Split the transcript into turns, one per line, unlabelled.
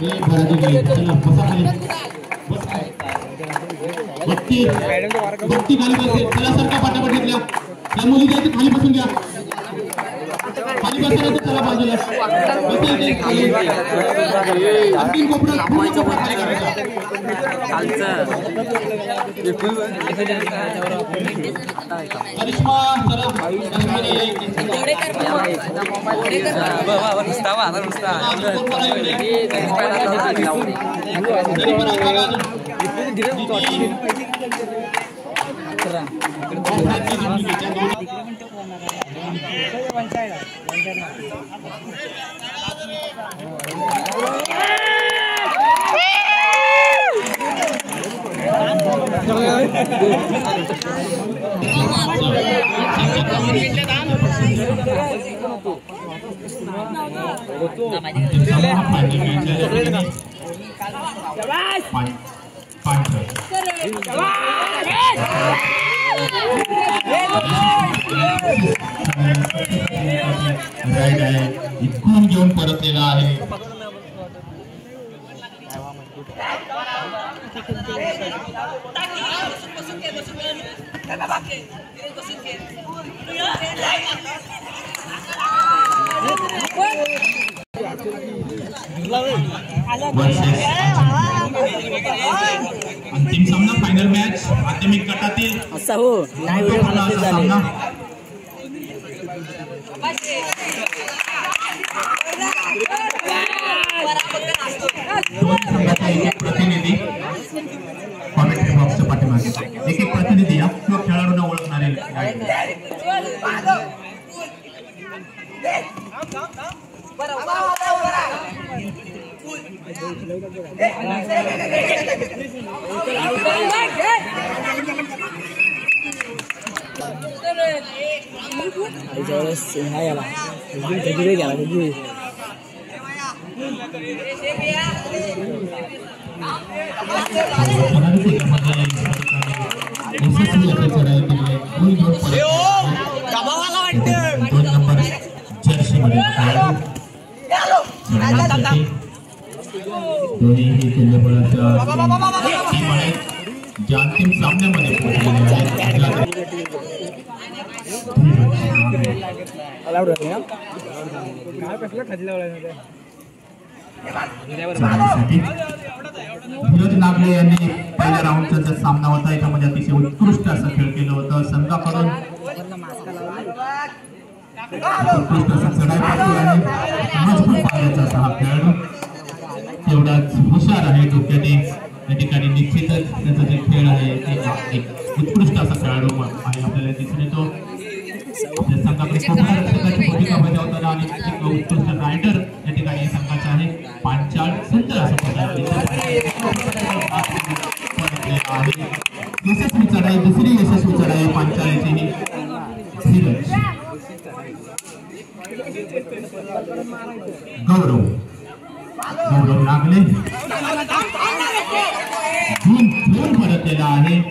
चला बसा खाली बत्ती बत्ती खाली बसते चला सरका पाठापाठ घेतल्या त्या मुली जायचं खाली बसून घ्या खाली बसायचं चला बाजूला बसायचं खाली अंतिम कोपरा खाली करायचा करिश्मा चला इथून घेऊन परतलेला आहे अंतिम सामना फायनल मॅच माध्यमिक गटातील
असा हो
सामना प्रतिनिधी कॉमेंट्री बॉक्सच्या पाठीमागे एक प्रतिनिधी या किंवा खेळाडूंना ओळखणारे अंतिम सामन्यामध्ये धीरज नागले यांनी पहिल्या राऊंडचा जो सामना होता याच्यामध्ये अतिशय उत्कृष्ट असं खेळ केलं होतं संघाकडून उत्कृष्ट असा चढाई पाठी आणि मजबूत पाण्याचा असा हा खेळाडू तेवढाच हुशार आहे डोक्याने या ठिकाणी निश्चितच त्याचा जे खेळ आहे ते एक उत्कृष्ट असा खेळाडू आहे आपल्याला दिसून येतो आपल्या संघाकडे रक्षकाची भूमिका बजावताना आणि एक उत्कृष्ट रायडर या ठिकाणी संघाचा आहे पांचाळ सुंदर असं यशस्वी चढाई दुसरी यशस्वी चढाई पांचाळची धीरज गौरव नागले धूम परतलेला आहे